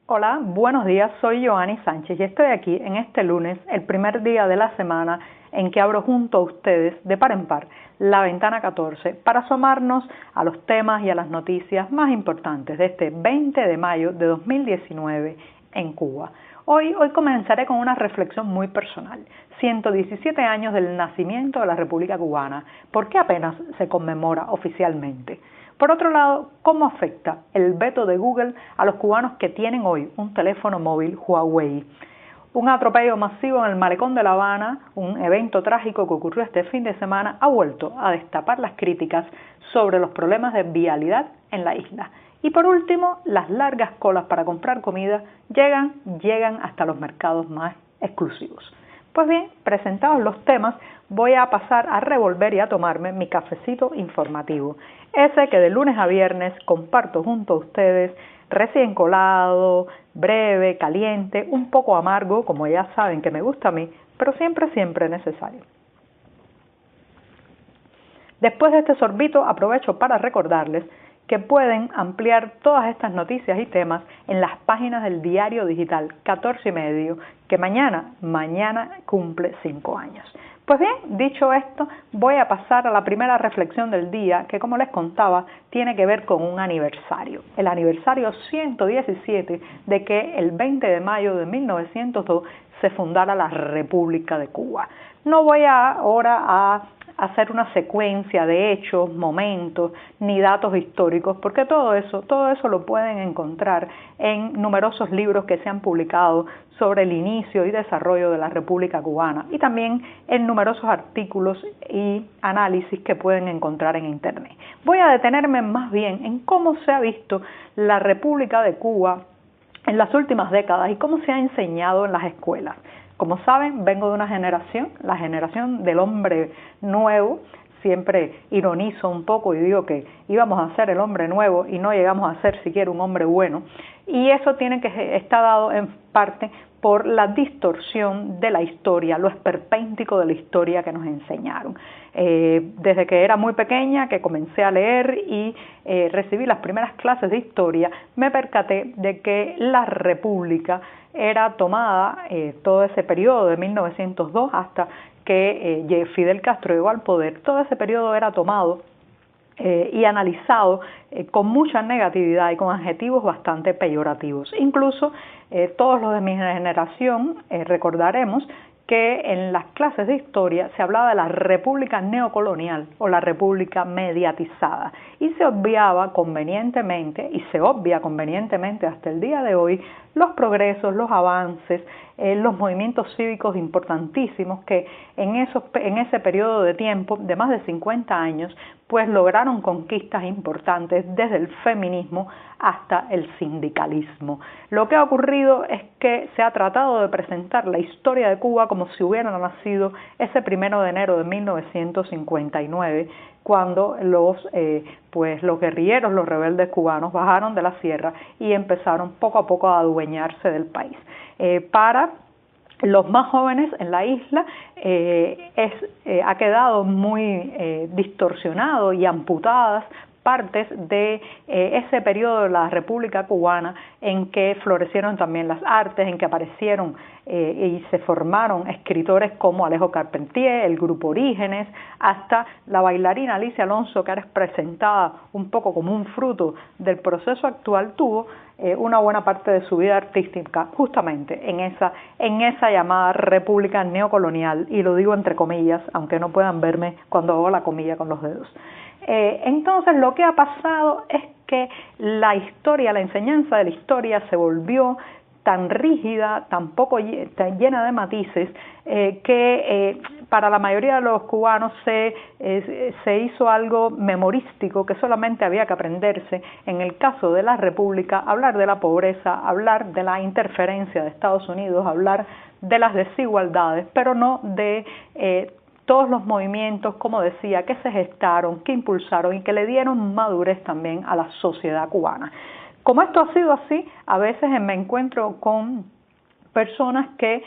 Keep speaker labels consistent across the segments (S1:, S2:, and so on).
S1: Hola, buenos días, soy Joanny Sánchez y estoy aquí en este lunes, el primer día de la semana en que abro junto a ustedes de par en par la ventana 14 para asomarnos a los temas y a las noticias más importantes de este 20 de mayo de 2019 en Cuba. Hoy comenzaré con una reflexión muy personal. 117 años del nacimiento de la República Cubana. ¿Por qué apenas se conmemora oficialmente? Por otro lado, ¿cómo afecta el veto de Google a los cubanos que tienen hoy un teléfono móvil Huawei? Un atropello masivo en el malecón de La Habana, un evento trágico que ocurrió este fin de semana, ha vuelto a destapar las críticas sobre los problemas de vialidad en la isla. Y por último, las largas colas para comprar comida llegan hasta los mercados más exclusivos. Pues bien, presentados los temas, voy a pasar a revolver y a tomarme mi cafecito informativo. Ese que de lunes a viernes comparto junto a ustedes, recién colado, breve, caliente, un poco amargo, como ya saben que me gusta a mí, pero siempre necesario. Después de este sorbito aprovecho para recordarles que pueden ampliar todas estas noticias y temas en las páginas del diario digital 14 y medio, que mañana cumple 5 años. Pues bien, dicho esto, voy a pasar a la primera reflexión del día, que como les contaba, tiene que ver con un aniversario. El aniversario 117 de que el 20 de mayo de 1902 se fundara la República de Cuba. No voy ahora a hacer una secuencia de hechos, momentos, ni datos históricos, porque todo eso lo pueden encontrar en numerosos libros que se han publicado sobre el inicio y desarrollo de la República Cubana y también en numerosos artículos y análisis que pueden encontrar en Internet. Voy a detenerme más bien en cómo se ha visto la República de Cuba en las últimas décadas y cómo se ha enseñado en las escuelas. Como saben, vengo de una generación, la generación del hombre nuevo. Siempre ironizo un poco y digo que íbamos a ser el hombre nuevo y no llegamos a ser siquiera un hombre bueno. Y eso está dado en parte por la distorsión de la historia, lo esperpéntico de la historia que nos enseñaron. Desde que era muy pequeña, que comencé a leer y recibí las primeras clases de historia, me percaté de que la República era tomada, todo ese periodo de 1902 hasta que Fidel Castro llegó al poder, todo ese periodo era tomado y analizado con mucha negatividad y con adjetivos bastante peyorativos. Incluso todos los de mi generación recordaremos que en las clases de historia se hablaba de la república neocolonial o la república mediatizada y se obviaba convenientemente, y se obvia convenientemente hasta el día de hoy, los progresos, los avances, los movimientos cívicos importantísimos que en ese periodo de tiempo de más de 50 años pues lograron conquistas importantes desde el feminismo hasta el sindicalismo. Lo que ha ocurrido es que se ha tratado de presentar la historia de Cuba como si hubiera nacido ese 1 de enero de 1959, cuando los guerrilleros, los rebeldes cubanos bajaron de la sierra y empezaron poco a poco a adueñarse del país. Para los más jóvenes en la isla ha quedado muy distorsionado y amputadas partes de ese periodo de la República Cubana en que florecieron también las artes, en que aparecieron y se formaron escritores como Alejo Carpentier, el grupo Orígenes, hasta la bailarina Alicia Alonso, que ahora es presentada un poco como un fruto del proceso actual, tuvo una buena parte de su vida artística justamente en esa llamada república neocolonial, y lo digo entre comillas, aunque no puedan verme cuando hago la comilla con los dedos. Entonces lo que ha pasado es que la enseñanza de la historia se volvió tan rígida, tan llena de matices, que para la mayoría de los cubanos se hizo algo memorístico que solamente había que aprenderse. En el caso de la República, hablar de la pobreza, hablar de la interferencia de Estados Unidos, hablar de las desigualdades, pero no de todos los movimientos, como decía, que se gestaron, que impulsaron y que le dieron madurez también a la sociedad cubana. Como esto ha sido así, a veces me encuentro con personas que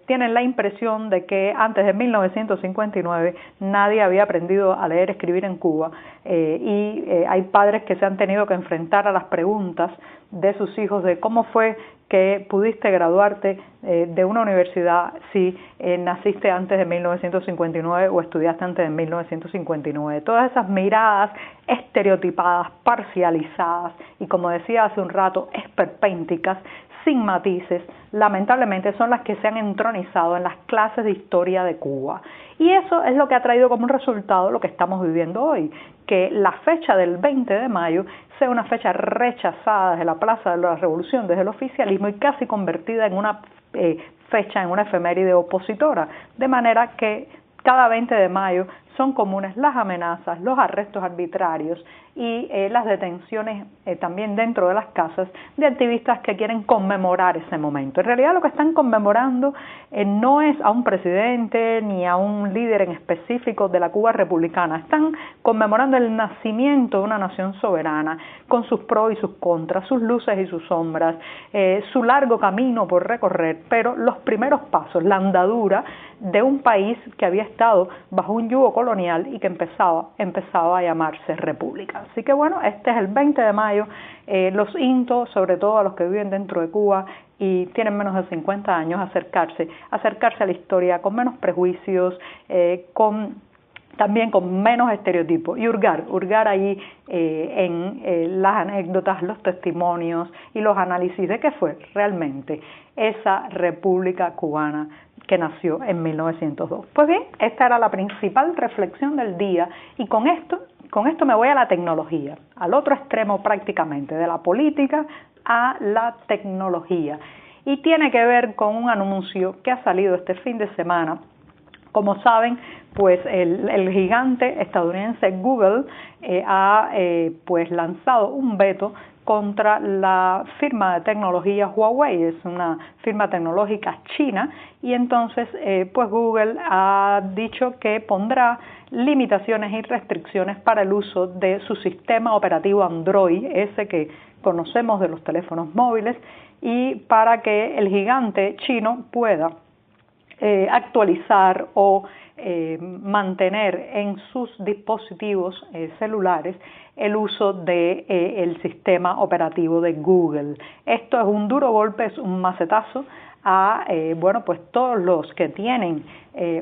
S1: tienen la impresión de que antes de 1959 nadie había aprendido a leer y escribir en Cuba y hay padres que se han tenido que enfrentar a las preguntas de sus hijos de cómo fue que pudiste graduarte de una universidad si naciste antes de 1959 o estudiaste antes de 1959. Todas esas miradas estereotipadas, parcializadas y, como decía hace un rato, esperpénticas, sin matices, lamentablemente son las que se han entronizado en las clases de historia de Cuba. Y eso es lo que ha traído como un resultado lo que estamos viviendo hoy, que la fecha del 20 de mayo sea una fecha rechazada desde la Plaza de la Revolución, desde el oficialismo y casi convertida en una fecha, en una efeméride opositora, de manera que cada 20 de mayo son comunes las amenazas, los arrestos arbitrarios y las detenciones también dentro de las casas de activistas que quieren conmemorar ese momento. En realidad lo que están conmemorando no es a un presidente ni a un líder en específico de la Cuba republicana, están conmemorando el nacimiento de una nación soberana con sus pros y sus contras, sus luces y sus sombras, su largo camino por recorrer, pero los primeros pasos, la andadura de un país que había estado bajo un yugo colonial y que empezaba a llamarse república. Así que bueno, este es el 20 de mayo, los insto, sobre todo a los que viven dentro de Cuba y tienen menos de 50 años, acercarse a la historia con menos prejuicios, también con menos estereotipos y hurgar ahí en las anécdotas, los testimonios y los análisis de qué fue realmente esa República Cubana que nació en 1902. Pues bien, esta era la principal reflexión del día y con esto me voy a la tecnología, al otro extremo prácticamente, de la política a la tecnología. Y tiene que ver con un anuncio que ha salido este fin de semana. Como saben, pues el gigante estadounidense Google ha pues lanzado un veto contra la firma de tecnología Huawei, es una firma tecnológica china, y entonces pues Google ha dicho que pondrá limitaciones y restricciones para el uso de su sistema operativo Android, ese que conocemos de los teléfonos móviles, y para que el gigante chino pueda actualizar o mantener en sus dispositivos celulares el uso de el sistema operativo de Google. Esto es un duro golpe, es un macetazo a bueno, pues todos los que tienen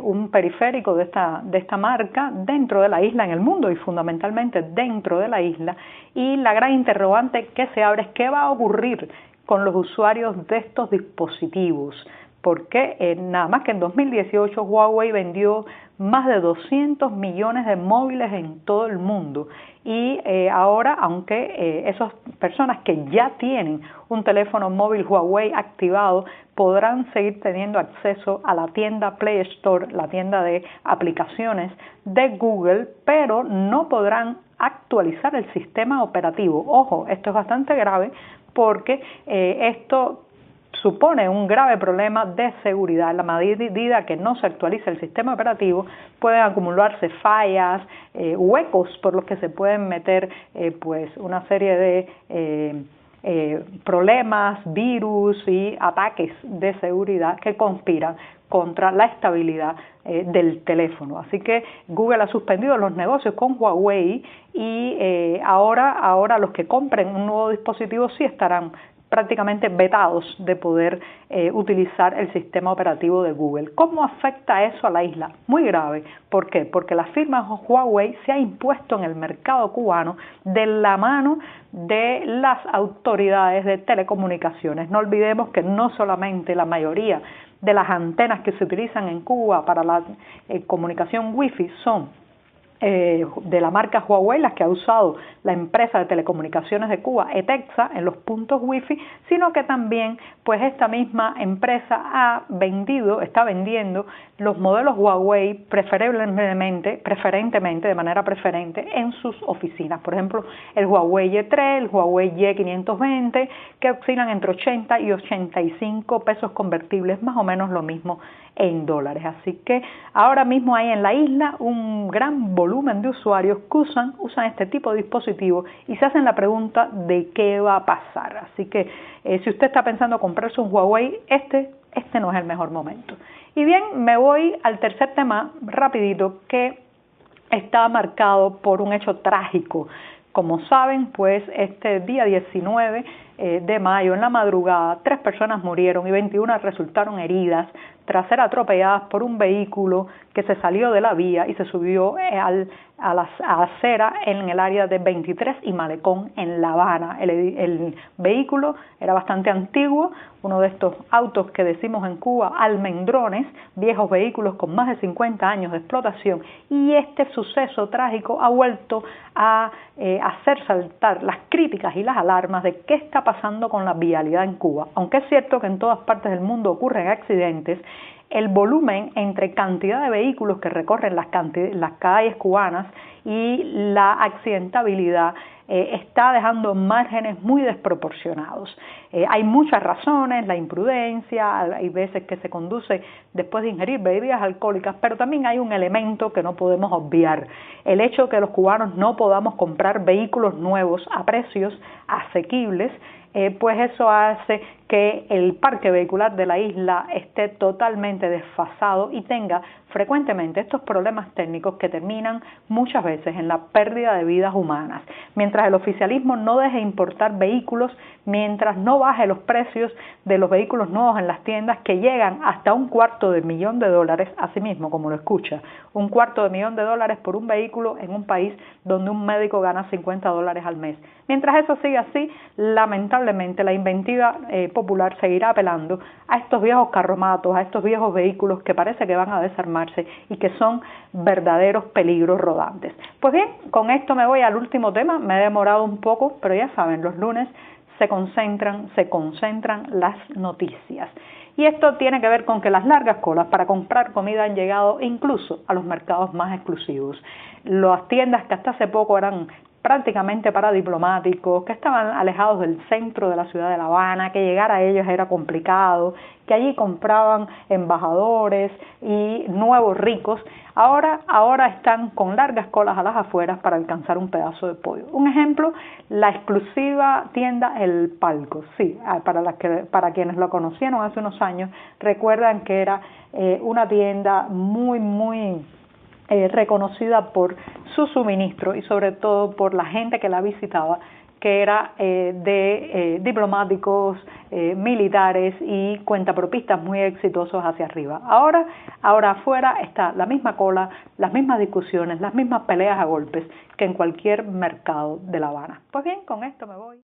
S1: un periférico de esta marca dentro de la isla, en el mundo y fundamentalmente dentro de la isla, y la gran interrogante que se abre es qué va a ocurrir con los usuarios de estos dispositivos, porque nada más que en 2018 Huawei vendió más de 200 millones de móviles en todo el mundo y ahora, aunque esas personas que ya tienen un teléfono móvil Huawei activado podrán seguir teniendo acceso a la tienda Play Store, la tienda de aplicaciones de Google, pero no podrán actualizar el sistema operativo. Ojo, esto es bastante grave porque esto supone un grave problema de seguridad. En la medida que no se actualiza el sistema operativo, pueden acumularse fallas, huecos por los que se pueden meter pues una serie de problemas, virus y ataques de seguridad que conspiran contra la estabilidad del teléfono. Así que Google ha suspendido los negocios con Huawei y ahora los que compren un nuevo dispositivo sí estarán prácticamente vetados de poder utilizar el sistema operativo de Google. ¿Cómo afecta eso a la isla? Muy grave. ¿Por qué? Porque la firma Huawei se ha impuesto en el mercado cubano de la mano de las autoridades de telecomunicaciones. No olvidemos que no solamente la mayoría de las antenas que se utilizan en Cuba para la comunicación Wi-Fi son de la marca Huawei, las que ha usado la empresa de telecomunicaciones de Cuba, ETEXA, en los puntos Wi-Fi, sino que también pues esta misma empresa está vendiendo los modelos Huawei preferentemente, de manera preferente, en sus oficinas. Por ejemplo, el Huawei Y3, el Huawei Y520, que oscilan entre 80 y 85 pesos convertibles, más o menos lo mismo en dólares. Así que ahora mismo hay en la isla un gran volumen volumen de usuarios que usan este tipo de dispositivos y se hacen la pregunta de qué va a pasar. Así que si usted está pensando comprarse un Huawei, este no es el mejor momento. Y bien, me voy al tercer tema rapidito, que está marcado por un hecho trágico. Como saben, pues este día 19 de mayo, en la madrugada, 3 personas murieron y 21 resultaron heridas tras ser atropelladas por un vehículo que se salió de la vía y se subió a la acera en el área de 23 y Malecón en La Habana. El vehículo era bastante antiguo, uno de estos autos que decimos en Cuba almendrones, viejos vehículos con más de 50 años de explotación, y este suceso trágico ha vuelto a hacer saltar las críticas y las alarmas de qué está pasando con la vialidad en Cuba. Aunque es cierto que en todas partes del mundo ocurren accidentes, el volumen entre cantidad de vehículos que recorren las calles cubanas y la accidentabilidad está dejando márgenes muy desproporcionados. Hay muchas razones, la imprudencia, hay veces que se conduce después de ingerir bebidas alcohólicas, pero también hay un elemento que no podemos obviar, el hecho de que los cubanos no podamos comprar vehículos nuevos a precios asequibles, pues eso hace que el parque vehicular de la isla esté totalmente desfasado y tenga frecuentemente estos problemas técnicos que terminan muchas veces en la pérdida de vidas humanas. Mientras el oficialismo no deje importar vehículos, mientras no baje los precios de los vehículos nuevos en las tiendas que llegan hasta $250,000, así mismo como lo escucha, $250,000 por un vehículo en un país donde un médico gana $50 al mes. Mientras eso siga así, lamentablemente la inventiva popular seguirá apelando a estos viejos carromatos, a estos viejos vehículos que parece que van a desarmarse y que son verdaderos peligros rodantes. Pues bien, con esto me voy al último tema, me he demorado un poco, pero ya saben, los lunes se concentran las noticias. Y esto tiene que ver con que las largas colas para comprar comida han llegado incluso a los mercados más exclusivos. Las tiendas que hasta hace poco eran prácticamente para diplomáticos, que estaban alejados del centro de la ciudad de La Habana, que llegar a ellos era complicado, que allí compraban embajadores y nuevos ricos, ahora están con largas colas a las afueras para alcanzar un pedazo de pollo. Un ejemplo, la exclusiva tienda El Palco. Sí, para quienes lo conocieron hace unos años, recuerdan que era una tienda muy reconocida por su suministro y sobre todo por la gente que la visitaba, que era de diplomáticos, militares y cuentapropistas muy exitosos hacia arriba. Ahora afuera está la misma cola, las mismas discusiones, las mismas peleas a golpes que en cualquier mercado de La Habana. Pues bien, con esto me voy.